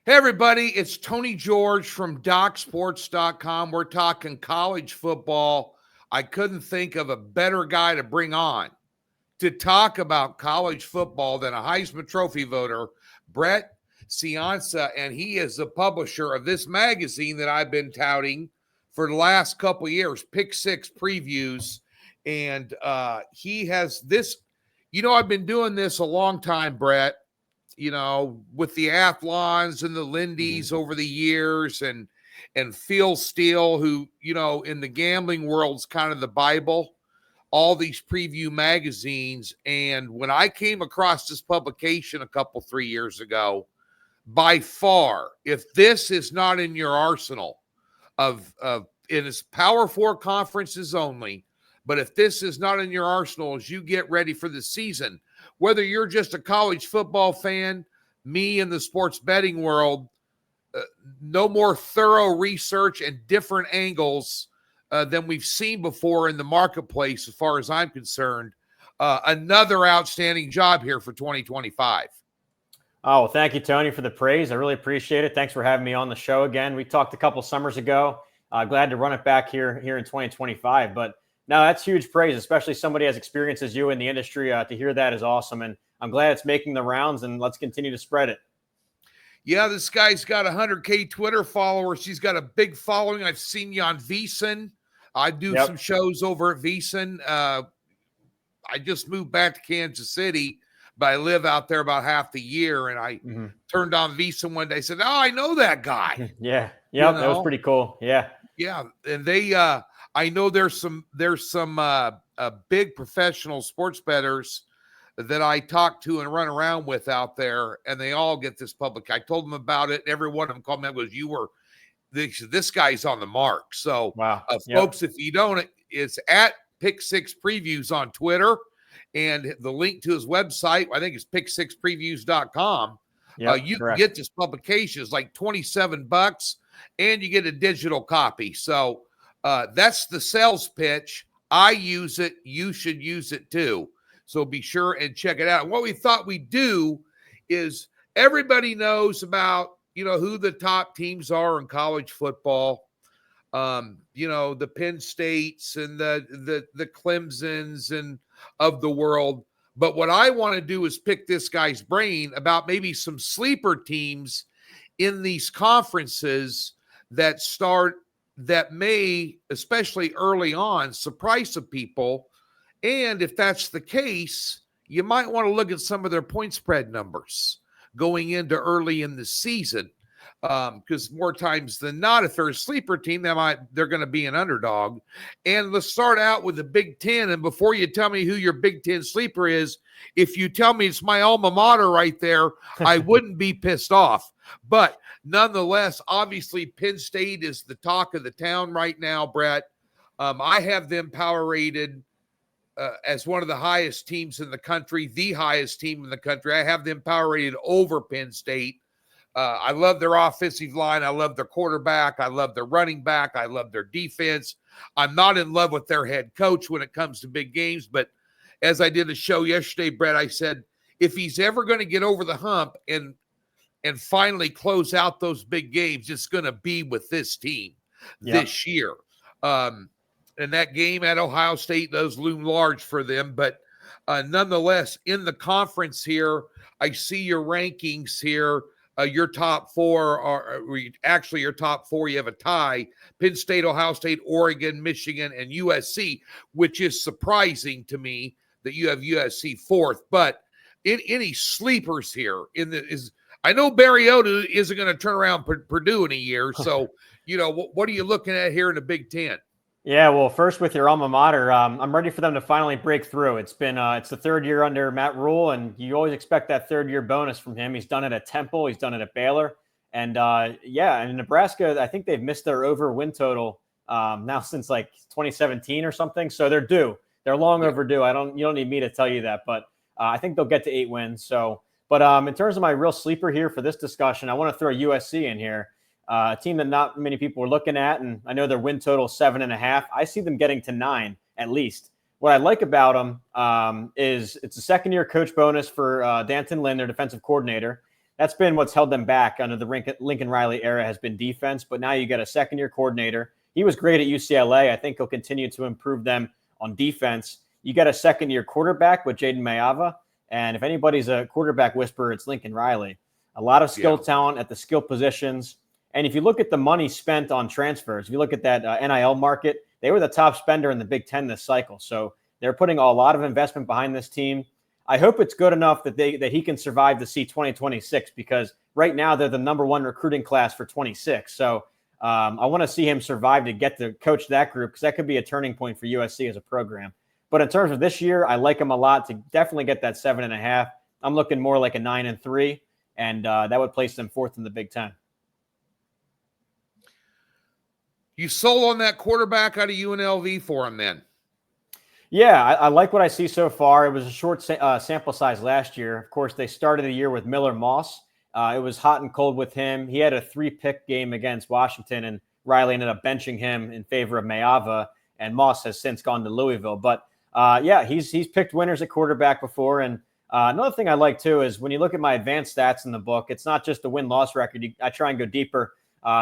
Hey, everybody, it's Tony George from DocSports.com. We're talking college football. I couldn't think of a better guy to bring on to talk about college football than a Heisman Trophy voter, Brett Cianca, and he is the publisher of this magazine that I've been touting for the last couple of years, Pick Six Previews, and he has this. I've been doing this a long time, Brett, with the Athlons and the Lindys over the years, and Phil Steele, who, in the gambling world's kind of the Bible, all these preview magazines. And when I came across this publication 3 years ago, by far, if this is not in your arsenal of it is Power Four conferences only, but if this is not in your arsenal as you get ready for the season, whether you're just a college football fan, me in the sports betting world, no more thorough research and different angles than we've seen before in the marketplace, as far as I'm concerned. Another outstanding job here for 2025. Oh, well, thank you, Tony, for the praise. I really appreciate it. Thanks for having me on the show again. We talked a couple summers ago. Glad to run it back here in 2025. But no, that's huge praise, especially somebody as experienced as you in the industry. To hear that is awesome. And I'm glad it's making the rounds, and let's continue to spread it. Yeah, this guy's got 100K Twitter followers. He's got a big following. I've seen you on VSiN. I do some shows over at VSiN. I just moved back to Kansas City, but I live out there about half the year. And I turned on VSiN one day, said, "Oh, I know that guy." Yeah. That was pretty cool. Yeah. Yeah. And they, I know there's some big professional sports bettors that I talk to and run around with out there, and they all get this public. I told them about it. Every one of them called me and goes, this guy's on the mark. So, wow. Folks, if you don't, it's at Pick Six Previews on Twitter, and the link to his website, I think it's pick6previews.com. You can get this publication. It's like $27, and you get a digital copy. So that's the sales pitch. I use it. You should use it too. So be sure and check it out. And what we thought we'd do is everybody knows about, who the top teams are in college football. The Penn States and the Clemsons and of the world. But what I want to do is pick this guy's brain about maybe some sleeper teams in these conferences that may, especially early on, surprise some people. And if that's the case, you might want to look at some of their point spread numbers going into early in the season. Because more times than not, if they're a sleeper team, they're going to be an underdog. And let's start out with the Big Ten. And before you tell me who your Big Ten sleeper is, if you tell me it's my alma mater right there, I wouldn't be pissed off. But nonetheless, obviously, Penn State is the talk of the town right now, Brett. I have them power rated as one of the highest teams in the country, the highest team in the country. I have them power rated over Penn State. I love their offensive line. I love their quarterback. I love their running back. I love their defense. I'm not in love with their head coach when it comes to big games. But as I did a show yesterday, Brett, I said, if he's ever going to get over the hump and finally close out those big games, it's going to be with this team this year. And that game at Ohio State does loom large for them. But nonetheless, in the conference here, I see your rankings here. Your top four your top four. You have a tie: Penn State, Ohio State, Oregon, Michigan, and USC, which is surprising to me that you have USC fourth. But any sleepers here I know Mariota isn't going to turn around Purdue in a year. So, what are you looking at here in the Big Ten? Yeah, well, first with your alma mater, I'm ready for them to finally break through. It's been it's the third year under Matt Rule, and you always expect that third-year bonus from him. He's done it at Temple. He's done it at Baylor. And, and in Nebraska, I think they've missed their over-win total now since like 2017 or something. So they're due. They're long overdue. You don't need me to tell you that, but I think they'll get to 8 wins. So, but in terms of my real sleeper here for this discussion, I want to throw USC in here. A team that not many people are looking at, and I know their win total is 7.5. I see them getting to 9 at least. What I like about them is it's a second-year coach bonus for Danton Lynn, their defensive coordinator. that's been what's held them back under the Lincoln Riley era, has been defense. But now you get a second-year coordinator. He was great at UCLA. I think he'll continue to improve them on defense. You get a second-year quarterback with Jaden Mayava. And if anybody's a quarterback whisperer, it's Lincoln Riley. A lot of skill talent at the skill positions. And if you look at the money spent on transfers, if you look at that NIL market, they were the top spender in the Big Ten this cycle. So they're putting a lot of investment behind this team. I hope it's good enough that he can survive to see 2026, because right now they're the number one recruiting class for 26. So I want to see him survive to get to coach that group, because that could be a turning point for USC as a program. But in terms of this year, I like him a lot to definitely get that 7.5. I'm looking more like a 9-3, and that would place them fourth in the Big Ten. You sold on that quarterback out of UNLV for him then? Yeah, I like what I see so far. It was a short sample size last year. Of course, they started the year with Miller Moss. It was hot and cold with him. He had a 3-pick game against Washington, and Riley ended up benching him in favor of Mayava, and Moss has since gone to Louisville. But he's picked winners at quarterback before. And another thing I like too is when you look at my advanced stats in the book, it's not just the win-loss record. I try and go deeper.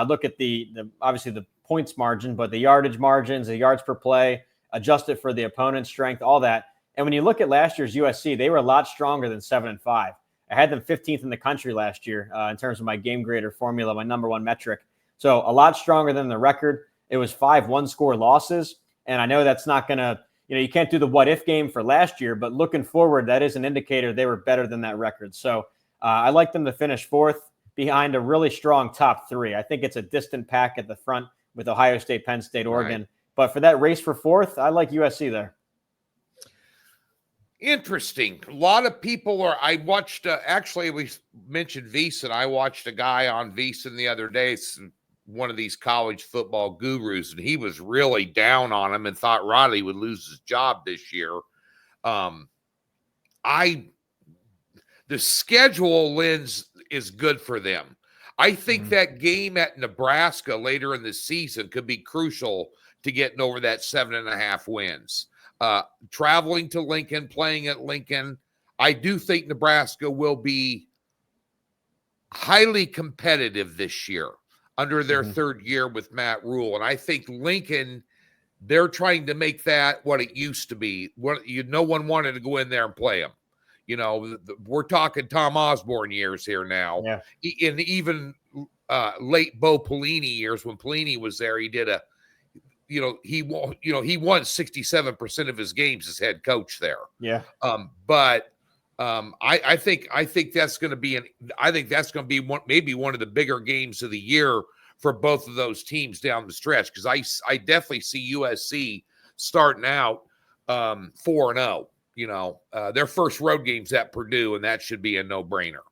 Look at the obviously the points margin, but the yardage margins, the yards per play, adjust it for the opponent's strength, all that. And when you look at last year's USC, they were a lot stronger than 7-5. I had them 15th in the country last year in terms of my game grader formula, my number one metric. So a lot stronger than the record. It was 5 one-score losses. And I know that's not going to, you can't do the what-if game for last year, but looking forward, that is an indicator they were better than that record. So I like them to finish fourth behind a really strong top 3. I think it's a distant pack at the front with Ohio State, Penn State, Oregon. Right. But for that race for fourth, I like USC there. Interesting. A lot of people are. I watched. Actually, we mentioned VEASAN. I watched a guy on VEASAN the other day, one of these college football gurus, and he was really down on him and thought Riley would lose his job this year. The schedule, Lens, is good for them. I think that game at Nebraska later in the season could be crucial to getting over that 7.5 wins. Traveling to Lincoln, playing at Lincoln, I do think Nebraska will be highly competitive this year under their third year with Matt Rule. And I think Lincoln, they're trying to make that what it used to be. No one wanted to go in there and play them. We're talking Tom Osborne years here now. Yeah. And even late Bo Pelini years, when Pelini was there, he did he won 67% of his games as head coach there. Yeah. I think that's going to be maybe one of the bigger games of the year for both of those teams down the stretch, because I definitely see USC starting out 4-0. Their first road game's at Purdue, and that should be a no-brainer.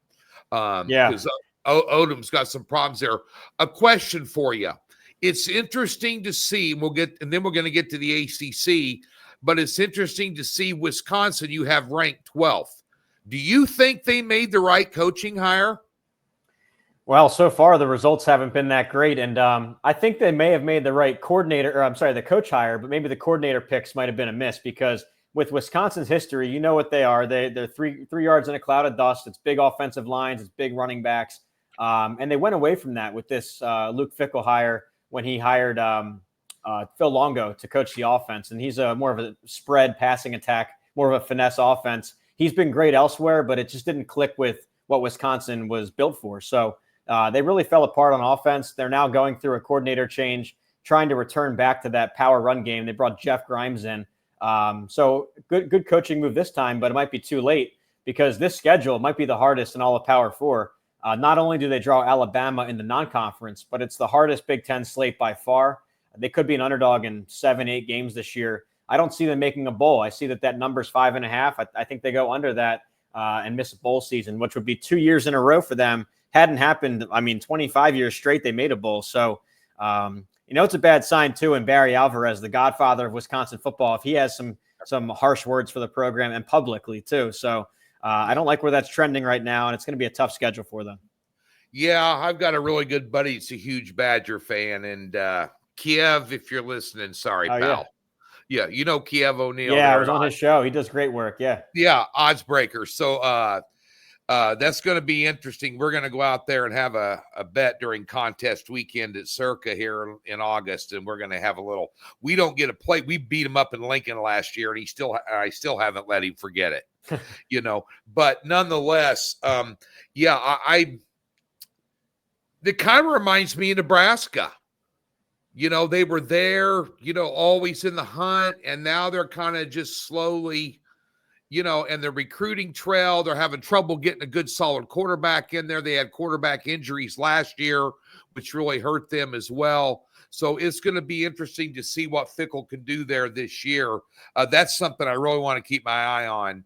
Because Odom's got some problems there. A question for you. It's interesting to see, and then we're going to get to the ACC, but it's interesting to see Wisconsin you have ranked 12th. Do you think they made the right coaching hire? Well, so far the results haven't been that great, and I think they may have made the right the coach hire, but maybe the coordinator picks might have been a miss, because with Wisconsin's history, you know what they are. They're three yards in a cloud of dust. It's big offensive lines. It's big running backs. And they went away from that with this Luke Fickell hire when he hired Phil Longo to coach the offense. And he's more of a spread passing attack, more of a finesse offense. He's been great elsewhere, but it just didn't click with what Wisconsin was built for. So they really fell apart on offense. They're now going through a coordinator change, trying to return back to that power run game. They brought Jeff Grimes in. So good coaching move this time, but it might be too late, because this schedule might be the hardest in all of Power 4. Not only do they draw Alabama in the non-conference, but it's the hardest Big Ten slate by far. They could be an underdog in 7-8 games this year. I don't see them making a bowl. I see that number's 5.5. I think they go under that and miss a bowl season, which would be 2 years in a row for them. Hadn't happened, 25 years straight they made a bowl. So, it's a bad sign too. And Barry Alvarez, the godfather of Wisconsin football, if he has some harsh words for the program, and publicly too. So I don't like where that's trending right now, and it's going to be a tough schedule for them. Yeah, I've got a really good buddy. He's a huge Badger fan, and Kiev, if you're listening, sorry, pal. Yeah, Kiev O'Neill. Yeah, I was on his show. He does great work. Yeah. Yeah, odds breaker. So That's going to be interesting. We're going to go out there and have a bet during contest weekend at Circa here in August, and we're going to have a little. We don't get a play. We beat him up in Lincoln last year, and I still haven't let him forget it. But nonetheless, it kind of reminds me of Nebraska. They were there, always in the hunt, and now they're kind of just slowly. And the recruiting trail, they're having trouble getting a good solid quarterback in there. They had quarterback injuries last year, which really hurt them as well. So it's going to be interesting to see what Fickell can do there this year. That's something I really want to keep my eye on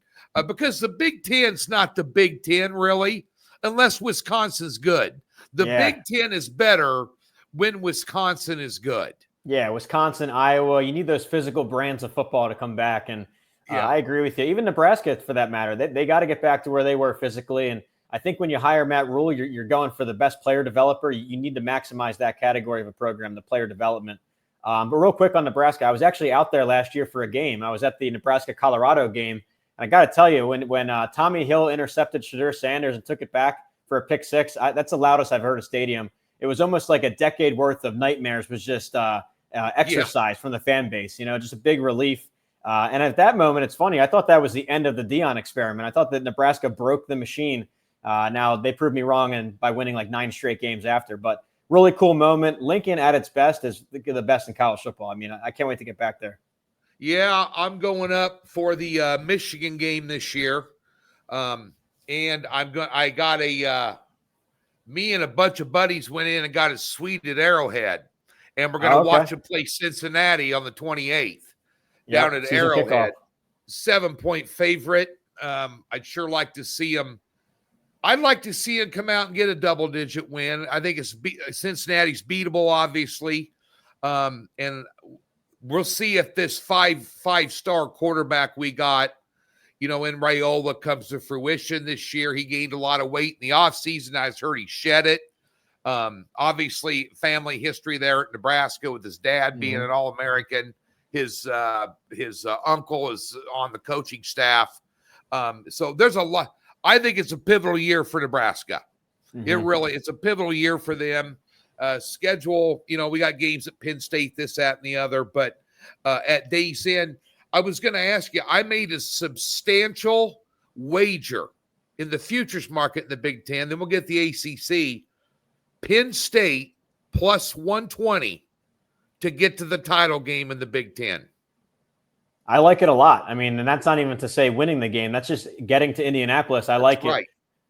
because the Big Ten's not the Big Ten really, unless Wisconsin's good. The Big Ten is better when Wisconsin is good. Yeah, Wisconsin, Iowa, you need those physical brands of football to come back. And I agree with you. Even Nebraska, for that matter, they got to get back to where they were physically. And I think when you hire Matt Rule, you're going for the best player developer. You need to maximize that category of a program, the player development. But real quick on Nebraska, I was actually out there last year for a game. I was at the Nebraska-Colorado game. And I got to tell you, when Tommy Hill intercepted Shadur Sanders and took it back for a pick six, that's the loudest I've heard a stadium. It was almost like a decade worth of nightmares was just exercise from the fan base, just a big relief. And at that moment, it's funny. I thought that was the end of the Deion experiment. I thought that Nebraska broke the machine. Now they proved me wrong and by winning like 9 straight games after. But really cool moment. Lincoln at its best is the best in college football. I mean, I can't wait to get back there. Yeah, I'm going up for the Michigan game this year, and me and a bunch of buddies went in and got a suite at Arrowhead, and we're going to watch them play Cincinnati on the 28th. Down at Arrowhead, 7-point favorite. I'd sure like to see them. I'd like to see them come out and get a double-digit win. I think Cincinnati's beatable, obviously, and we'll see if this five-star quarterback we got, in Raiola comes to fruition this year. He gained a lot of weight in the offseason. I heard he shed it. Obviously, family history there at Nebraska with his dad being an All-American. His uncle is on the coaching staff. So there's a lot. I think it's a pivotal year for Nebraska. It's a pivotal year for them. Schedule, we got games at Penn State, this, that, and the other. But at day's end, I was going to ask you, I made a substantial wager in the futures market in the Big Ten. Then we'll get the ACC. Penn State plus 120. To get to the title game in the Big Ten. I like it a lot. I mean, and that's not even to say winning the game. That's just getting to Indianapolis. I like it.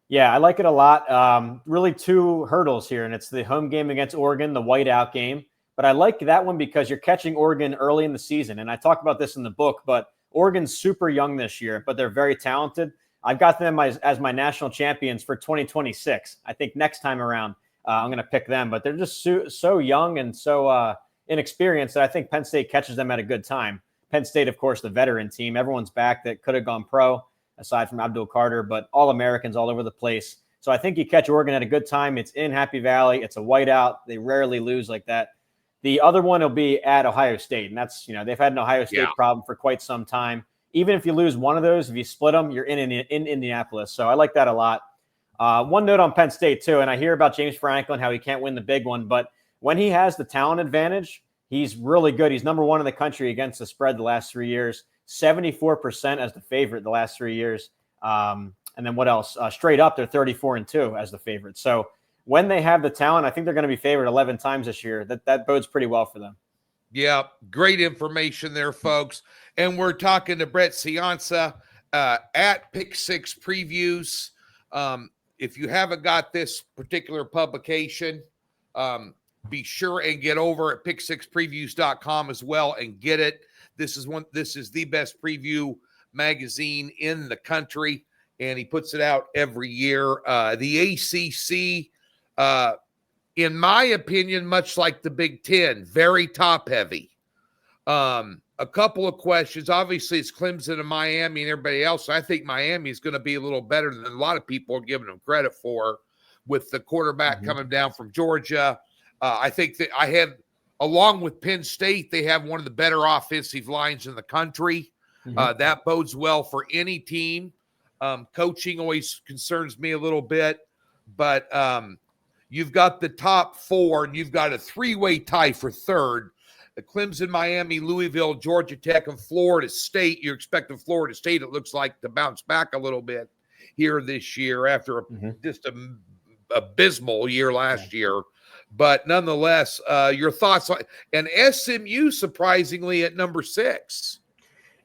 Yeah, I like it a lot. Really 2 hurdles here, and it's the home game against Oregon, the whiteout game. But I like that one because you're catching Oregon early in the season. And I talk about this in the book, but Oregon's super young this year, but they're very talented. I've got them as my national champions for 2026. I think next time around, I'm going to pick them. But they're just so young and so inexperienced that I think Penn State catches them at a good time. Penn State, of course, the veteran team. Everyone's back that could have gone pro, aside from Abdul Carter, but all Americans all over the place. So I think you catch Oregon at a good time. It's in Happy Valley. It's a whiteout. They rarely lose like that. The other one will be at Ohio State, and that's, they've had an Ohio State problem for quite some time. Even if you lose one of those, if you split them, you're in Indianapolis. So I like that a lot. One note on Penn State, too, and I hear about James Franklin, how he can't win the big one, but when he has the talent advantage, he's really good. He's number 1 in the country against the spread the last 3 years, 74% as the favorite the last 3 years. And then what else? Straight up, they're 34-2 as the favorite. So when they have the talent, I think they're going to be favored 11 times this year. That bodes pretty well for them. Yeah, great information there, folks. And we're talking to Brett Cianca at Pick Six Previews. If you haven't got this particular publication, be sure and get over at pick6previews.com as well and get it. This is the best preview magazine in the country, and he puts it out every year. The ACC, in my opinion, much like the Big Ten, very top heavy. A couple of questions. Obviously, it's Clemson and Miami and everybody else. I think Miami is going to be a little better than a lot of people are giving them credit for, with the quarterback coming down from Georgia. I think that along with Penn State, they have one of the better offensive lines in the country. That bodes well for any team. Coaching always concerns me a little bit, but you've got the top 4, and you've got a 3-way tie for third. Clemson, Miami, Louisville, Georgia Tech, and Florida State. You're expecting Florida State, it looks like, to bounce back a little bit here this year after just an abysmal year last year. But nonetheless, your thoughts on and SMU surprisingly at number 6.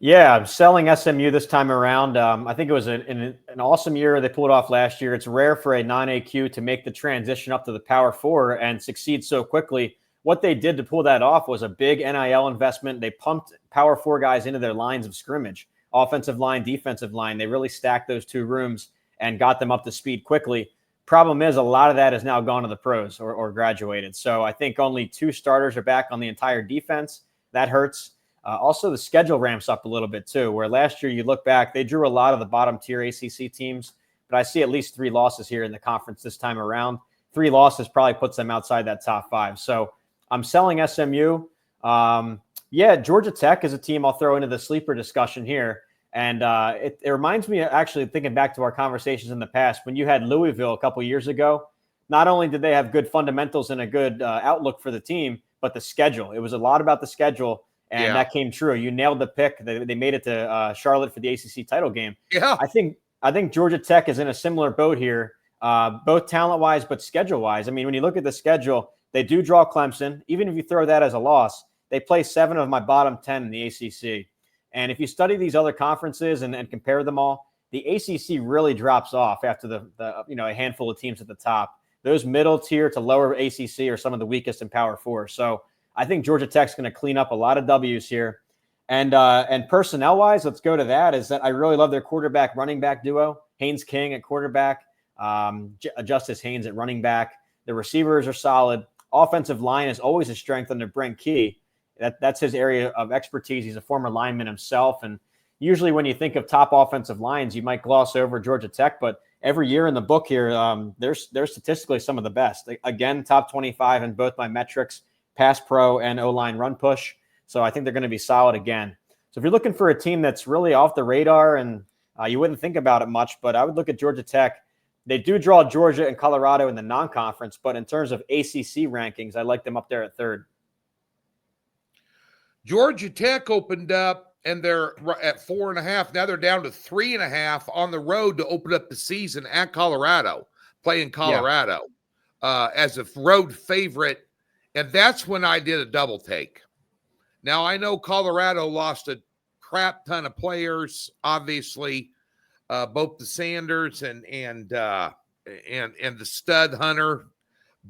Yeah, I'm selling SMU this time around. I think it was an awesome year they pulled off last year. It's rare for a non-AQ to make the transition up to the Power 4 and succeed so quickly. What they did to pull that off was a big NIL investment. They pumped Power 4 guys into their lines of scrimmage, offensive line, defensive line. They really stacked those 2 rooms and got them up to speed quickly. Problem is, a lot of that has now gone to the pros or graduated. So I think only 2 starters are back on the entire defense. That hurts. Also, the schedule ramps up a little bit too, where last year you look back, they drew a lot of the bottom tier ACC teams, but I see at least 3 losses here in the conference this time around. 3 losses probably puts them outside that top 5. So I'm selling SMU. Georgia Tech is a team I'll throw into the sleeper discussion here. And it reminds me, actually, thinking back to our conversations in the past, when you had Louisville a couple years ago, not only did they have good fundamentals and a good outlook for the team, but the schedule. It was a lot about the schedule, and that came true. You nailed the pick. They made it to Charlotte for the ACC title game. Yeah, I think Georgia Tech is in a similar boat here, both talent-wise but schedule-wise. I mean, when you look at the schedule, they do draw Clemson. Even if you throw that as a loss, they play 7 of my bottom 10 in the ACC. And if you study these other conferences and compare them all, the ACC really drops off after the a handful of teams at the top. Those middle tier to lower ACC are some of the weakest in Power 4. So I think Georgia Tech's going to clean up a lot of W's here. And personnel-wise, let's go to that, is that I really love their quarterback-running back duo. Haynes King at quarterback, Justice Haynes at running back. The receivers are solid. Offensive line is always a strength under Brent Key. That's his area of expertise. He's a former lineman himself. And usually when you think of top offensive lines, you might gloss over Georgia Tech. But every year in the book here, they're statistically some of the best. Again, top 25 in both my metrics, pass pro and O-line run push. So I think they're going to be solid again. So if you're looking for a team that's really off the radar and you wouldn't think about it much, but I would look at Georgia Tech. They do draw Georgia and Colorado in the non-conference, but in terms of ACC rankings, I like them up there at 3rd. Georgia Tech opened up, and they're at 4.5. Now they're down to 3.5 on the road to open up the season at Colorado, playing Colorado as a road favorite. And that's when I did a double take. Now, I know Colorado lost a crap ton of players, obviously, both the Sanders and the stud Hunter.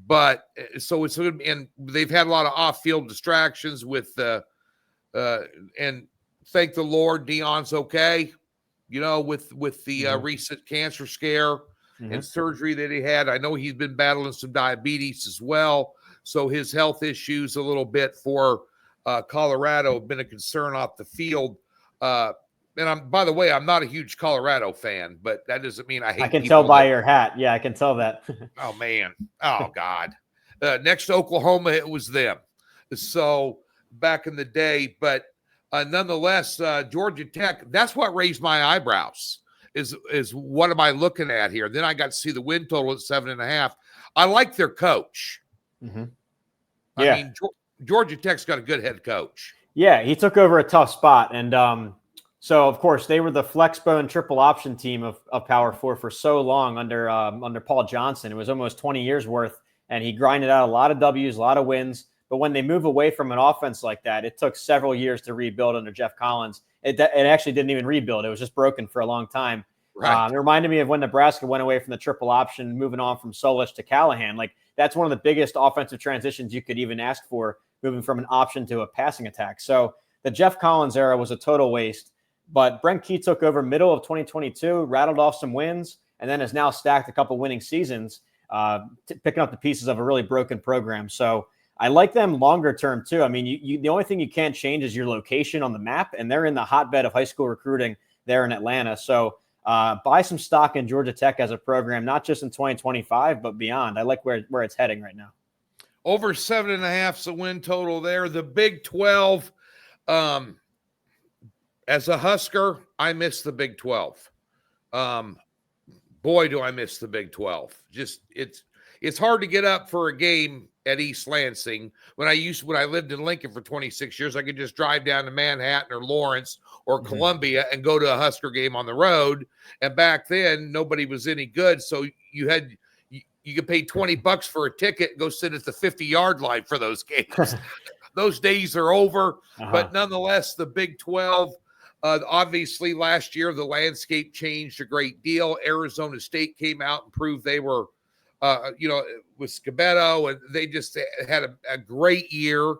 But so it's, and they've had a lot of off-field distractions with and thank the Lord Deion's okay, with the recent cancer scare and surgery that he had. I know he's been battling some diabetes as well. So his health issues a little bit for Colorado have been a concern off the field. And by the way, I'm not a huge Colorado fan, but that doesn't mean I hate. I can tell by your hat. Yeah, I can tell that. Oh man. Oh God. Next to Oklahoma, it was them. So back in the day, but nonetheless, Georgia Tech, that's what raised my eyebrows is what am I looking at here? Then I got to see the win total at 7.5. I like their coach. Mm-hmm. I mean, Georgia Tech's got a good head coach. Yeah, he took over a tough spot. And so, of course, they were the flexbone triple option team of Power 4 for so long under Paul Johnson. It was almost 20 years worth, and he grinded out a lot of W's, a lot of wins. But when they move away from an offense like that, it took several years to rebuild under Jeff Collins. It actually didn't even rebuild. It was just broken for a long time. Right. It reminded me of when Nebraska went away from the triple option, moving on from Solich to Callahan. Like, that's one of the biggest offensive transitions you could even ask for, moving from an option to a passing attack. So the Jeff Collins era was a total waste. But Brent Key took over middle of 2022, rattled off some wins, and then has now stacked a couple winning seasons, picking up the pieces of a really broken program. So I like them longer term too. I mean, the only thing you can't change is your location on the map, and they're in the hotbed of high school recruiting there in Atlanta. So buy some stock in Georgia Tech as a program, not just in 2025, but beyond. I like where it's heading right now. Over 7.5 is the win total there. The Big 12, as a Husker, I miss the Big 12. Boy, do I miss the Big 12. Just it's hard to get up for a game at East Lansing. When I lived in Lincoln for 26 years, I could just drive down to Manhattan or Lawrence or Columbia and go to a Husker game on the road. And back then, nobody was any good, so you could pay $20 for a ticket and go sit at the 50-yard line for those games. Those days are over, but nonetheless, the Big 12. Obviously, last year the landscape changed a great deal. Arizona State came out and proved they were, with Scabetto, and they just had a great year.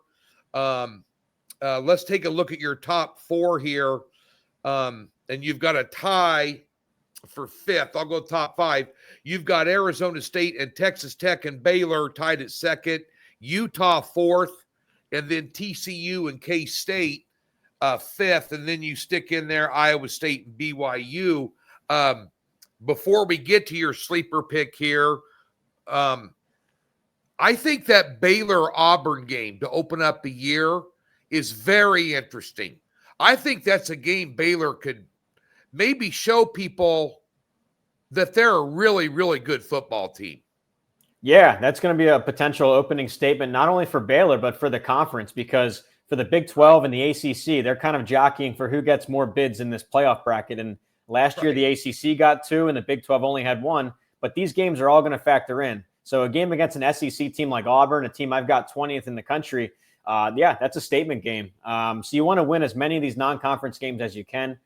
Let's take a look at your top four here, and you've got a tie for fifth. I'll go top five. You've got Arizona State and Texas Tech and Baylor tied at second, Utah fourth, and then TCU and K-State fifth, and then you stick in there Iowa State and BYU. Before we get to your sleeper pick here, I think that Baylor-Auburn game to open up the year is very interesting. I think that's a game Baylor could maybe show people that they're a really, really good football team. Yeah, that's going to be a potential opening statement, not only for Baylor, but for the conference, because for the Big 12 and the ACC, they're kind of jockeying for who gets more bids in this playoff bracket. And last year, the ACC got 2 and the Big 12 only had 1. But these games are all going to factor in. So a game against an SEC team like Auburn, a team I've got 20th in the country, that's a statement game. So you want to win as many of these non-conference games as you can.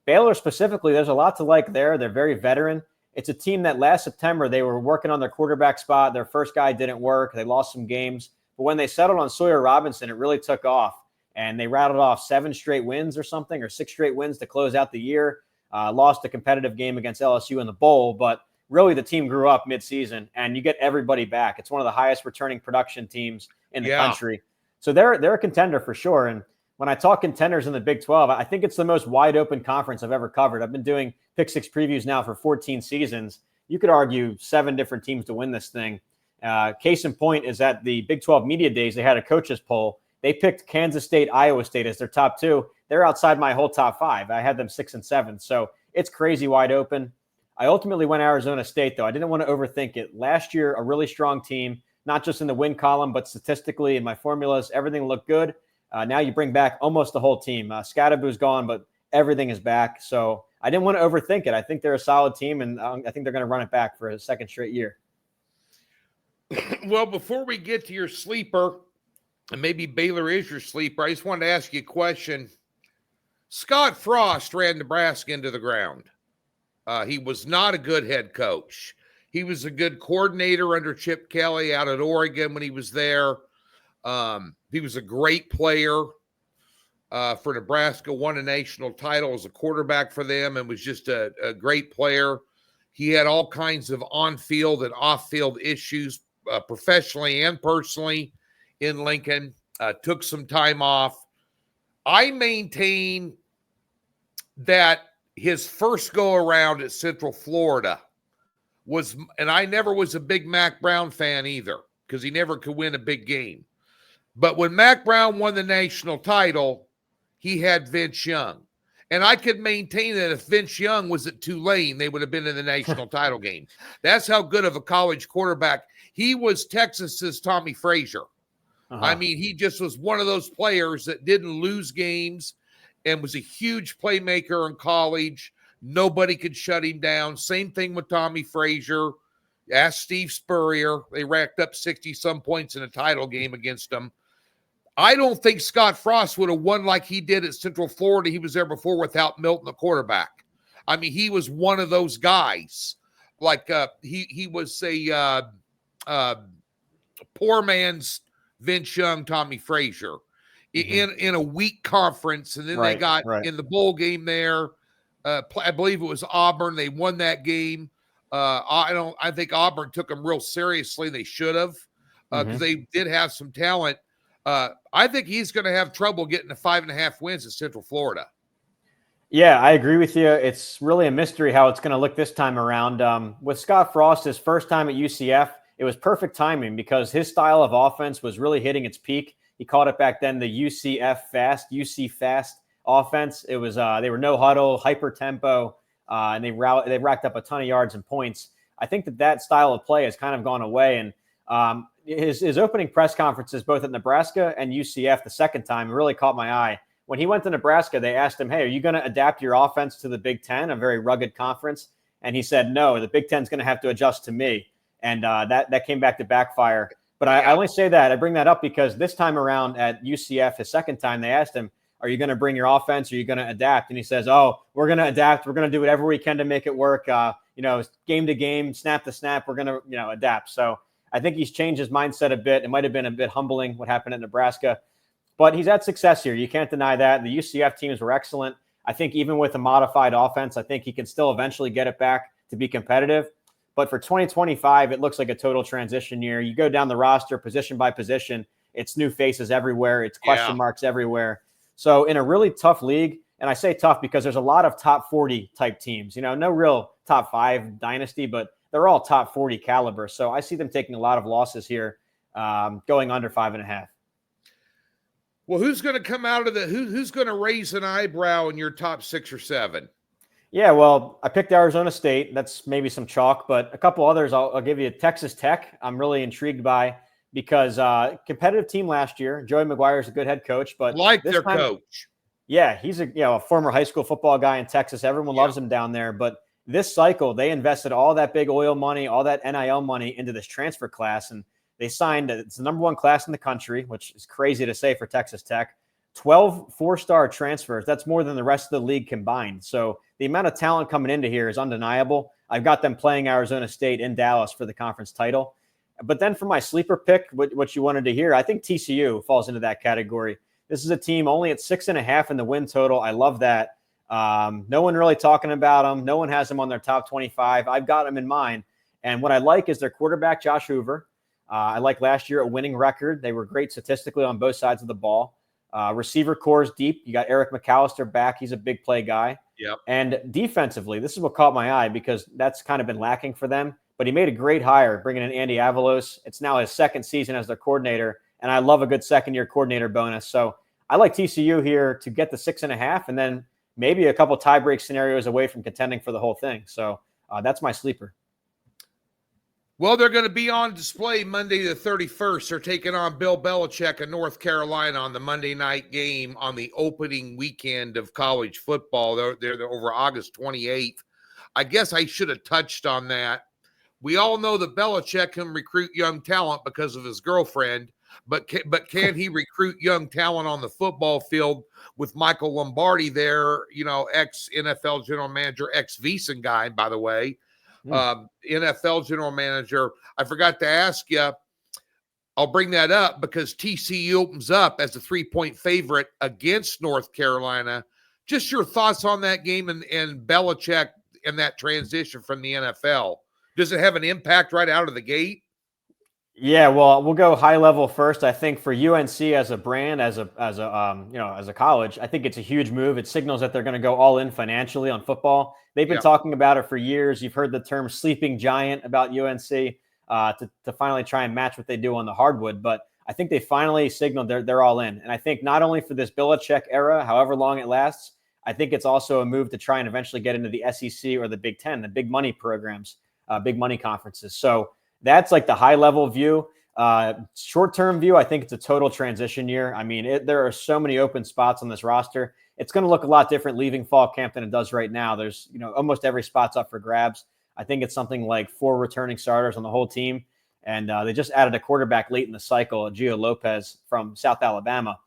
Baylor specifically, there's a lot to like there. They're very veteran. It's a team that last September, they were working on their quarterback spot. Their first guy didn't work. They lost some games. But when they settled on Sawyer Robinson, it really took off. And they rattled off 7 straight wins or something, or 6 straight wins to close out the year. Lost a competitive game against LSU in the bowl. But really, the team grew up midseason, and you get everybody back. It's one of the highest returning production teams in the country. So they're a contender for sure. And when I talk contenders in the Big 12, I think it's the most wide open conference I've ever covered. I've been doing Pick 6 previews now for 14 seasons. You could argue 7 different teams to win this thing. Case in point is at the Big 12 Media Days, they had a coaches poll. They picked Kansas State, Iowa State as their top 2. They're outside my whole top 5. I had them 6 and 7. So it's crazy wide open. I ultimately went Arizona State, though. I didn't want to overthink it. Last year, a really strong team, not just in the win column, but statistically in my formulas, everything looked good. Now you bring back almost the whole team. Scadaboo's gone, but everything is back. So I didn't want to overthink it. I think they're a solid team, and I think they're going to run it back for a second straight year. Well, before we get to your sleeper, and maybe Baylor is your sleeper, I just wanted to ask you a question. Scott Frost ran Nebraska into the ground. He was not a good head coach. He was a good coordinator under Chip Kelly out at Oregon when he was there. He was a great player for Nebraska, won a national title as a quarterback for them, and was just a great player. He had all kinds of on-field and off-field issues, professionally and personally, in Lincoln. Took some time off. I maintain that his first go-around at Central Florida was, and I never was a big Mac Brown fan either, because he never could win a big game. But when Mac Brown won the national title, he had Vince Young. And I could maintain that if Vince Young was at Tulane, they would have been in the national title game. That's how good of a college quarterback. He was Texas's Tommy Frazier. I mean, he just was one of those players that didn't lose games and was a huge playmaker in college. Nobody could shut him down. Same thing with Tommy Frazier. Ask Steve Spurrier. They racked up 60-some points in a title game against him. I don't think Scott Frost would have won like he did at Central Florida. He was there before without Milton, the quarterback. I mean, he was one of those guys. Like he was a poor man's Vince Young, Tommy Frazier in a weak conference. And then they got in the bowl game there. I believe it was Auburn. They won that game. I think Auburn took them real seriously. They should have, because they did have some talent. I think he's going to have trouble getting to 5.5 wins at Central Florida. Yeah, I agree with you. It's really a mystery how it's going to look this time around. With Scott Frost, his first time at UCF, it was perfect timing because his style of offense was really hitting its peak. He called it back then the UC fast offense. It was they were no huddle, hyper tempo, and they racked up a ton of yards and points. I think that style of play has kind of gone away. And his opening press conferences, both at Nebraska and UCF the second time, really caught my eye. When he went to Nebraska, they asked him, hey, are you going to adapt your offense to the Big Ten, a very rugged conference? And he said, no, the Big Ten's going to have to adjust to me. And that came back to backfire. But I only say that. I bring that up because this time around at UCF, his second time, they asked him, are you going to bring your offense? Or are you going to adapt? And he says, oh, we're going to adapt. We're going to do whatever we can to make it work. Game to game, snap to snap, we're going to, adapt. So I think he's changed his mindset a bit. It might have been a bit humbling what happened at Nebraska, but he's had success here. You can't deny that. The UCF teams were excellent. I think even with a modified offense, I think he can still eventually get it back to be competitive. But for 2025, it looks like a total transition year. You go down the roster position by position, it's new faces everywhere. It's question marks everywhere. So in a really tough league, and I say tough because there's a lot of top 40 type teams, no real top 5 dynasty, but they're all top 40 caliber. So I see them taking a lot of losses here, going under 5.5. Well, who's going to come out of who's going to raise an eyebrow in your top 6 or 7? Yeah, well, I picked Arizona State. That's maybe some chalk, but a couple others I'll give you. Texas Tech, I'm really intrigued by because competitive team last year. Joey McGuire is a good head coach, but their coach. Yeah, he's a former high school football guy in Texas. Everyone loves him down there. But this cycle, they invested all that big oil money, all that NIL money into this transfer class, and they signed. It's the number 1 class in the country, which is crazy to say for Texas Tech. 12 4-star transfers. That's more than the rest of the league combined. So the amount of talent coming into here is undeniable. I've got them playing Arizona State in Dallas for the conference title. But then for my sleeper pick, what you wanted to hear, I think TCU falls into that category. This is a team only at 6.5 in the win total. I love that. No one really talking about them. No one has them on their top 25. I've got them in mind. And what I like is their quarterback, Josh Hoover. I like last year a winning record. They were great statistically on both sides of the ball. Receiver core is deep. You got Eric McAllister back. He's a big play guy. Yep. And defensively, this is what caught my eye because that's kind of been lacking for them. But he made a great hire bringing in Andy Avalos. It's now his second season as their coordinator, and I love a good second-year coordinator bonus. So I like TCU here to get the 6.5, and then maybe a couple tie-break scenarios away from contending for the whole thing. So that's my sleeper. Well, they're going to be on display Monday the 31st. They're taking on Bill Belichick in North Carolina on the Monday night game on the opening weekend of college football. They're over August 28th. I guess I should have touched on that. We all know that Belichick can recruit young talent because of his girlfriend, but can he recruit young talent on the football field with Michael Lombardi there, ex-NFL general manager, ex-Veasan guy, by the way. NFL general manager. I forgot to ask you. I'll bring that up because TCU opens up as a 3-point favorite against North Carolina. Just your thoughts on that game and Belichick and that transition from the NFL. Does it have an impact right out of the gate? Yeah, well, we'll go high level first. I think for UNC as a brand, as a college, I think it's a huge move. It signals that they're going to go all in financially on football. They've been talking about it for years. You've heard the term sleeping giant about UNC to finally try and match what they do on the hardwood. But I think they finally signaled they're all in. And I think not only for this Belichick era, however long it lasts, I think it's also a move to try and eventually get into the SEC or the Big Ten, the big money programs, big money conferences. So that's like the high level view. Short-term view, I think it's a total transition year. I mean, there are so many open spots on this roster. It's going to look a lot different leaving fall camp than it does right now. There's, almost every spot's up for grabs. I think it's something like 4 returning starters on the whole team. And they just added a quarterback late in the cycle, Gio Lopez from South Alabama.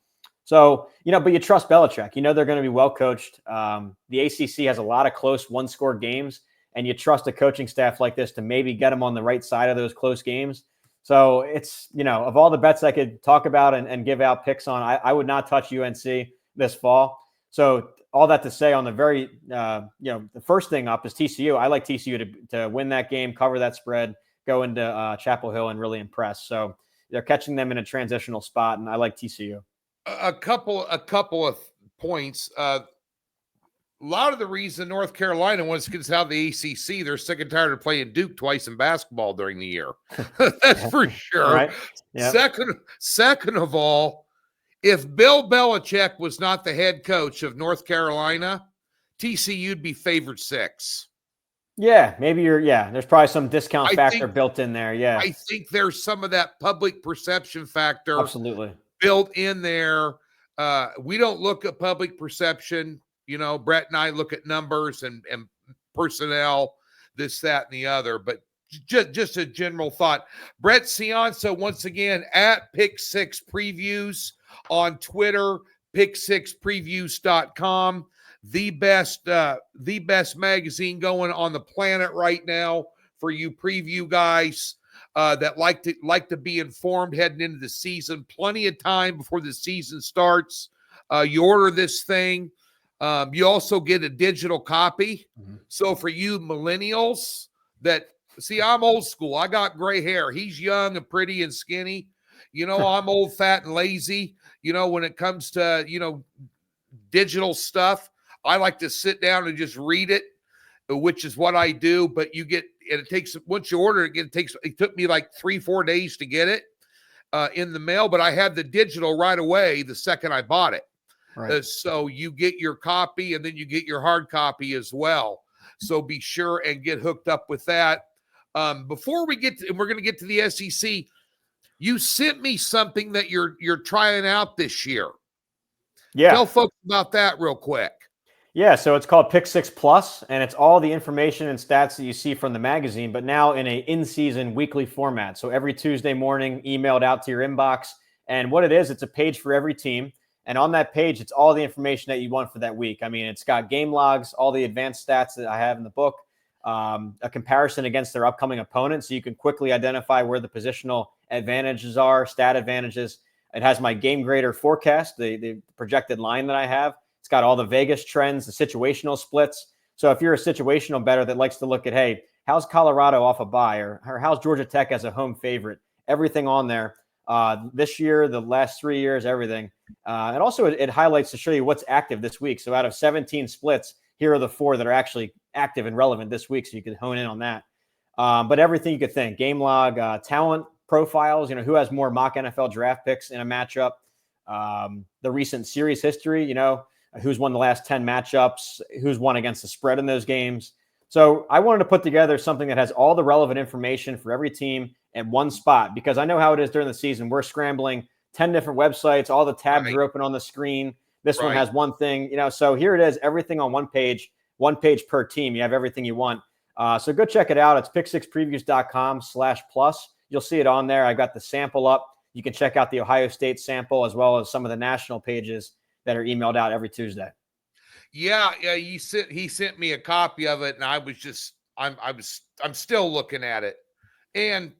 So, but you trust Belichick. They're going to be well coached. The ACC has a lot of close one-score games, and you trust a coaching staff like this to maybe get them on the right side of those close games. So it's, of all the bets I could talk about and give out picks on, I would not touch UNC this fall. So all that to say on the very, the first thing up is TCU. I like TCU to win that game, cover that spread, go into Chapel Hill and really impress. So they're catching them in a transitional spot, and I like TCU. A couple of points. A lot of the reason North Carolina wants to get out of the ACC, they're sick and tired of playing Duke twice in basketball during the year. That's for sure. Right. Yep. Second of all, if Bill Belichick was not the head coach of North Carolina, TCU'd be favored 6. Yeah, maybe there's probably some discount factor built in there. Yeah. I think there's some of that public perception factor absolutely built in there. We don't look at public perception. Brett and I look at numbers and personnel, this, that, and the other. But just a general thought. Brett Cianza, once again, at Pick Six Previews on Twitter, pick6previews.com. The best magazine going on the planet right now for you preview guys that like to be informed heading into the season. Plenty of time before the season starts. You order this thing. You also get a digital copy. Mm-hmm. So for you millennials that see, I'm old school. I got gray hair. He's young and pretty and skinny. I'm old, fat, and lazy. When it comes to digital stuff. I like to sit down and just read it, which is what I do. But it takes, once you order it, it took me like 3-4 days to get it in the mail, but I had the digital right away the second I bought it. Right. So you get your copy and then you get your hard copy as well. So be sure and get hooked up with that. Before we we're going to get to the SEC, you sent me something that you're trying out this year. Yeah. Tell folks about that real quick. Yeah, so it's called Pick Six Plus, and it's all the information and stats that you see from the magazine, but now in a in-season weekly format. So every Tuesday morning, emailed out to your inbox. And what it is, it's a page for every team. And on that page, it's all the information that you want for that week. I mean, it's got game logs, all the advanced stats that I have in the book, a comparison against their upcoming opponents, so you can quickly identify where the positional advantages are, stat advantages. It has my game grader forecast, the projected line that I have. It's got all the Vegas trends, the situational splits. So if you're a situational bettor that likes to look at, hey, how's Colorado off a bye, or how's Georgia Tech as a home favorite? Everything on there. This year, the last 3 years, everything. And also it highlights to show you what's active this week. So out of 17 splits, here are the 4 that are actually active and relevant this week. So you can hone in on that. But everything you could think, game log, talent profiles, who has more mock NFL draft picks in a matchup, the recent series history, who's won the last 10 matchups, who's won against the spread in those games. So I wanted to put together something that has all the relevant information for every team at one spot, because I know how it is during the season. We're scrambling 10 different websites. All the tabs are open on the screen. This one has one thing, so here it is, everything on one page per team. You have everything you want. So go check it out. It's pick6previews.com/plus. You'll see it on there. I got the sample up. You can check out the Ohio State sample as well as some of the national pages that are emailed out every Tuesday. Yeah. He sent me a copy of it, and I was just, I'm still looking at it. And,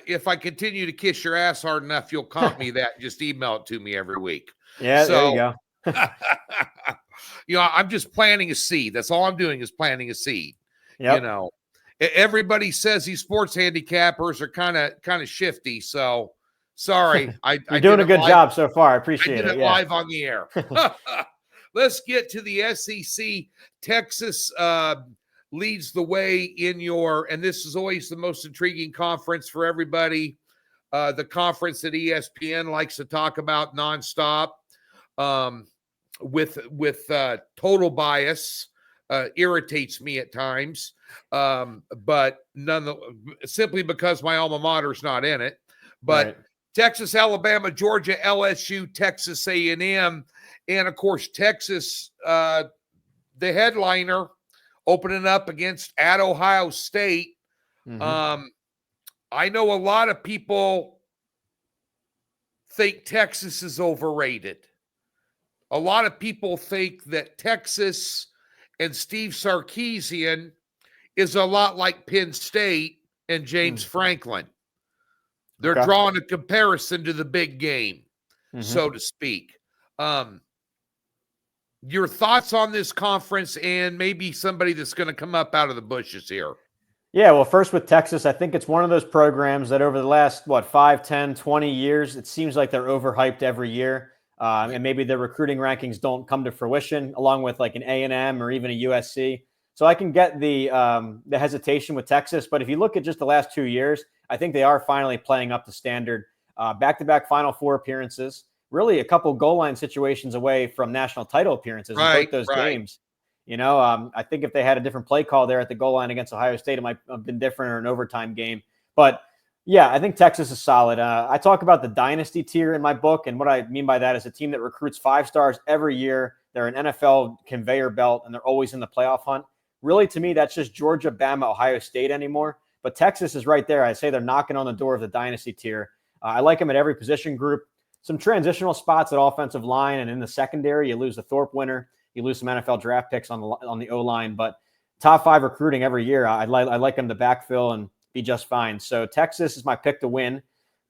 if I continue to kiss your ass hard enough, you'll comp me that and just email it to me every week. Yeah, so, there you go. I'm just planting a seed. That's all I'm doing is planting a seed. Yep. Everybody says these sports handicappers are kind of shifty. So sorry. You're doing a good job so far. I appreciate it. I did it live on the air. Let's get to the SEC. Texas leads the way in and this is always the most intriguing conference for everybody. The conference that ESPN likes to talk about nonstop, with total bias, irritates me at times. But simply because my alma mater is not in it. But right. Texas, Alabama, Georgia, LSU, Texas A&M, and of course Texas, the headliner, opening up at Ohio State. Mm-hmm. I know a lot of people think Texas is overrated. A lot of people think that Texas and Steve Sarkisian is a lot like Penn State and James Franklin. They're drawing a comparison to the big game, so to speak. Your thoughts on this conference and maybe somebody that's going to come up out of the bushes here? Yeah, well, first with Texas, I think it's one of those programs that over the last, 5, 10, 20 years, it seems like they're overhyped every year. And maybe their recruiting rankings don't come to fruition, along with like an A&M or even a USC. So I can get the hesitation with Texas. But if you look at just the last 2 years, I think they are finally playing up to standard. Back-to-back Final Four appearances. Really a couple goal line situations away from national title appearances in both those games. I think if they had a different play call there at the goal line against Ohio State, it might have been different, or an overtime game. But yeah, I think Texas is solid. I talk about the dynasty tier in my book, and what I mean by that is a team that recruits 5 stars every year. They're an NFL conveyor belt, and they're always in the playoff hunt. Really, to me, that's just Georgia, Bama, Ohio State anymore. But Texas is right there. I say they're knocking on the door of the dynasty tier. I like them at every position group. Some transitional spots at offensive line, and in the secondary, you lose the Thorpe winner. You lose some NFL draft picks on the O-line. But top 5 recruiting every year. I like them to backfill and be just fine. So Texas is my pick to win.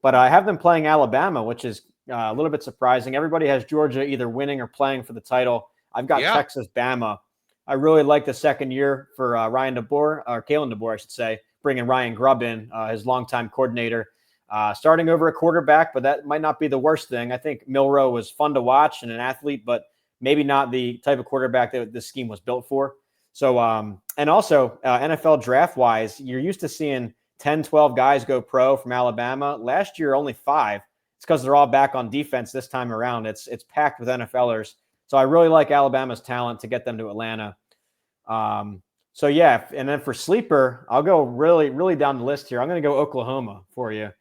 But I have them playing Alabama, which is a little bit surprising. Everybody has Georgia either winning or playing for the title. I've got Texas, Bama. I really like the second year for Kalen DeBoer, I should say, bringing Ryan Grubb in, his longtime coordinator, starting over a quarterback, but that might not be the worst thing. I think Milroe was fun to watch and an athlete, but maybe not the type of quarterback that this scheme was built for. So, and also NFL draft-wise, you're used to seeing 10, 12 guys go pro from Alabama. Last year, only 5. It's because they're all back on defense this time around. It's packed with NFLers. So I really like Alabama's talent to get them to Atlanta. So yeah, and then for sleeper, I'll go really, really down the list here. I'm going to go Oklahoma for you.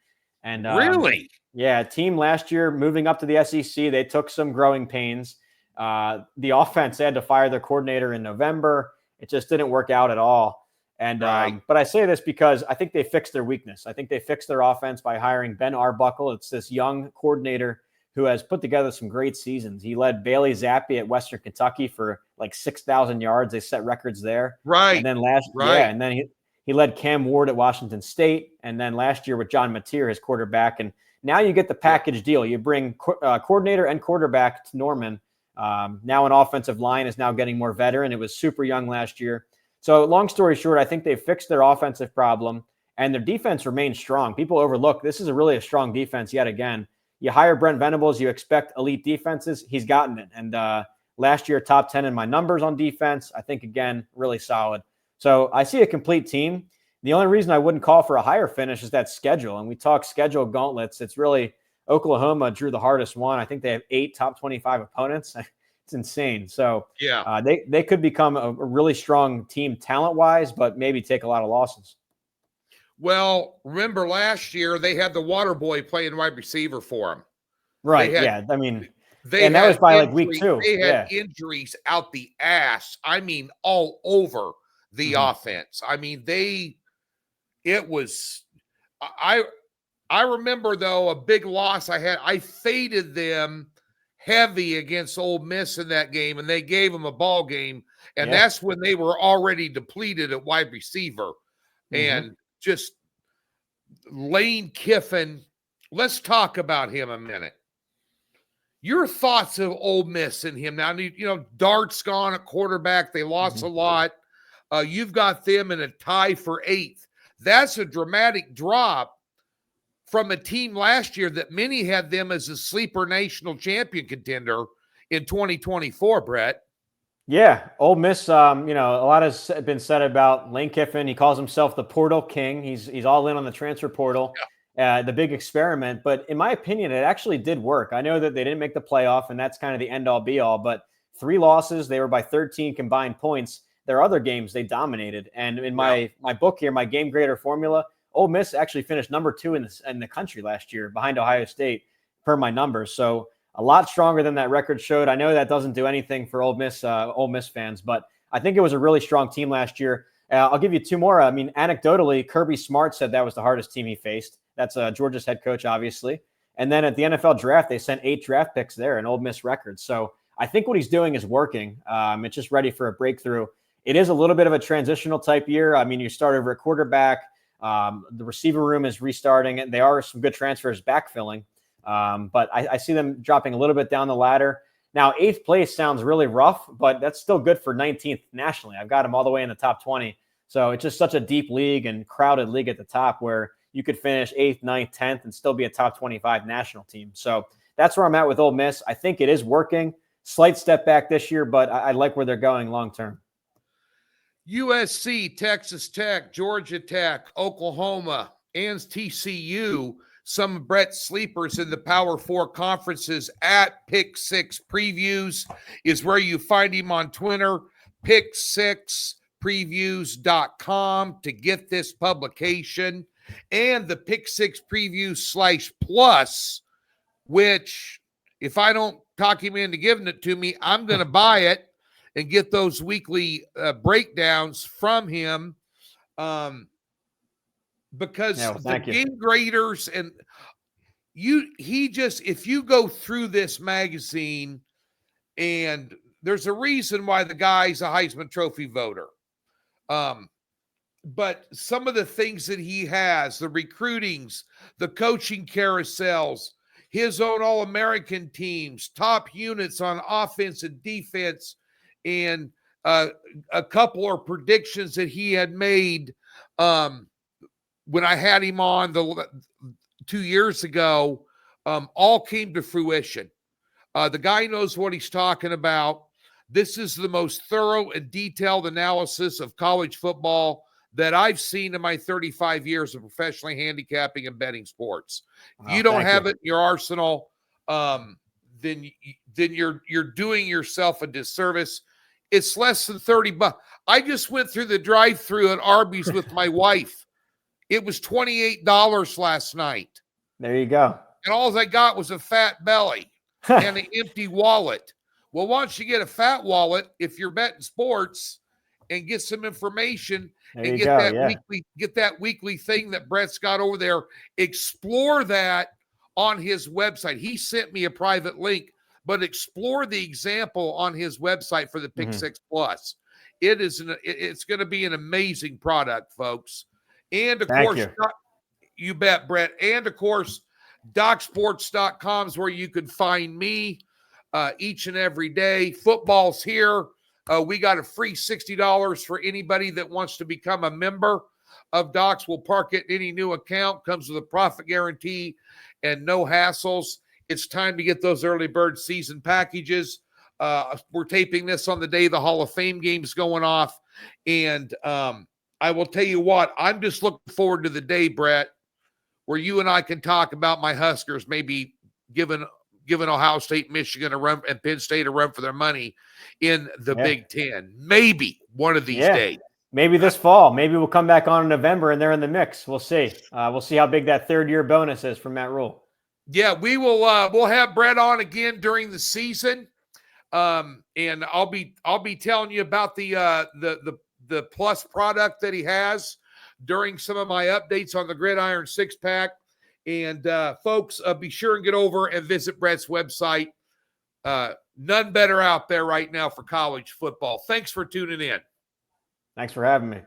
And really, yeah, team last year moving up to the SEC, they took some growing pains. The offense, they had to fire their coordinator in November. It just didn't work out at all. And but I say this because I think they fixed their weakness. I think they fixed their offense by hiring Ben Arbuckle. It's this young coordinator who has put together some great seasons. He led Bailey Zappi at Western Kentucky for like 6,000 yards. They set records there. Right. And then and then he led Cam Ward at Washington State. And then last year with John Mateer, his quarterback. And now you get the package deal. You bring coordinator and quarterback to Norman. Now an offensive line is now getting more veteran. It was super young last year. So long story short, I think they fixed their offensive problem and their defense remains strong. People overlook this is really a strong defense yet again. You hire Brent Venables, you expect elite defenses. He's gotten it. And last year, top 10 in my numbers on defense. I think, again, really solid. So I see a complete team. The only reason I wouldn't call for a higher finish is that schedule. And we talk schedule gauntlets. It's really Oklahoma drew the hardest one. I think they have 8 top 25 opponents. It's insane. So yeah, they could become a really strong team talent-wise, but maybe take a lot of losses. Well, remember last year they had the water boy playing wide receiver for them. Right. Yeah. I mean, and that was by like week 2. They had injuries out the ass. I mean, all over the offense. I mean, I remember though, a big loss I had. I faded them heavy against Ole Miss in that game, and they gave them a ball game. And that's when they were already depleted at wide receiver. And just Lane Kiffin, let's talk about him a minute. Your thoughts of Ole Miss and him now? Dart's gone at quarterback. They lost a lot. You've got them in a tie for 8th. That's a dramatic drop from a team last year that many had them as a sleeper national champion contender in 2024, Brett. Yeah, Ole Miss, a lot has been said about Lane Kiffin. He calls himself the portal king. He's all in on the transfer portal, the big experiment. But in my opinion, it actually did work. I know that they didn't make the playoff, and that's kind of the end-all, be-all. But 3 losses, they were by 13 combined points. Their other games, they dominated. And in my book here, my game grader formula, Ole Miss actually finished number 2 in the country last year behind Ohio State per my numbers. So a lot stronger than that record showed. I know that doesn't do anything for Ole Miss fans, but I think it was a really strong team last year. I'll give you 2 more. I mean, anecdotally, Kirby Smart said that was the hardest team he faced. That's Georgia's head coach, obviously. And then at the NFL draft, they sent 8 draft picks there, an Ole Miss record. So I think what he's doing is working. It's just ready for a breakthrough. It is a little bit of a transitional type year. I mean, you start over at quarterback. The receiver room is restarting, and there are some good transfers backfilling. But I see them dropping a little bit down the ladder. Now, 8th place sounds really rough, but that's still good for 19th nationally. I've got them all the way in the top 20. So it's just such a deep league and crowded league at the top where you could finish 8th, 9th, 10th and still be a top 25 national team. So that's where I'm at with Ole Miss. I think it is working. Slight step back this year, but I like where they're going long term. USC, Texas Tech, Georgia Tech, Oklahoma, and TCU, some of Brett's sleepers in the Power 4 conferences at Pick 6 Previews is where you find him on Twitter. pick6previews.com to get this publication and the Pick 6 Preview /plus, which if I don't talk him into giving it to me, I'm going to buy it and get those weekly breakdowns from him. Because the game graders and if you go through this magazine, and there's a reason why the guy's a Heisman Trophy voter. But some of the things that he has, the recruitings, the coaching carousels, his own All-American teams, top units on offense and defense, and a couple of predictions that he had made when I had him on 2 years ago, all came to fruition. The guy knows what he's talking about. This is the most thorough and detailed analysis of college football that I've seen in my 35 years of professionally handicapping and betting sports. If you don't have it in your arsenal, then you're doing yourself a disservice. It's less than $30. I just went through the drive-thru at Arby's with my wife. It was $28 last night. There you go. And all I got was a fat belly and an empty wallet. Well, once you get a fat wallet, if you're betting sports, and get some information and get that weekly thing that Brett's got over there, explore that on his website. He sent me a private link, but explore the example on his website for the Pick 6 Plus. It's going to be an amazing product, folks. And of course, you bet, Brett. And of course, DocSports.com is where you can find me each and every day. Football's here. We got a free $60 for anybody that wants to become a member of Docs. We'll park it in any new account. Comes with a profit guarantee and no hassles. It's time to get those early bird season packages. We're taping this on the day the Hall of Fame game's going off. And I will tell you what, I'm just looking forward to the day, Brett, where you and I can talk about my Huskers maybe giving Ohio State, Michigan a run, and Penn State a run for their money in the Big Ten. Maybe one of these days. Maybe this fall. Maybe we'll come back on in November and they're in the mix. We'll see. We'll see how big that third-year bonus is from Matt Rule. Yeah, we will. We'll have Brett on again during the season, and I'll be telling you about the plus product that he has during some of my updates on the Gridiron Six-Pack. And folks, be sure and get over and visit Brett's website. None better out there right now for college football. Thanks for tuning in. Thanks for having me.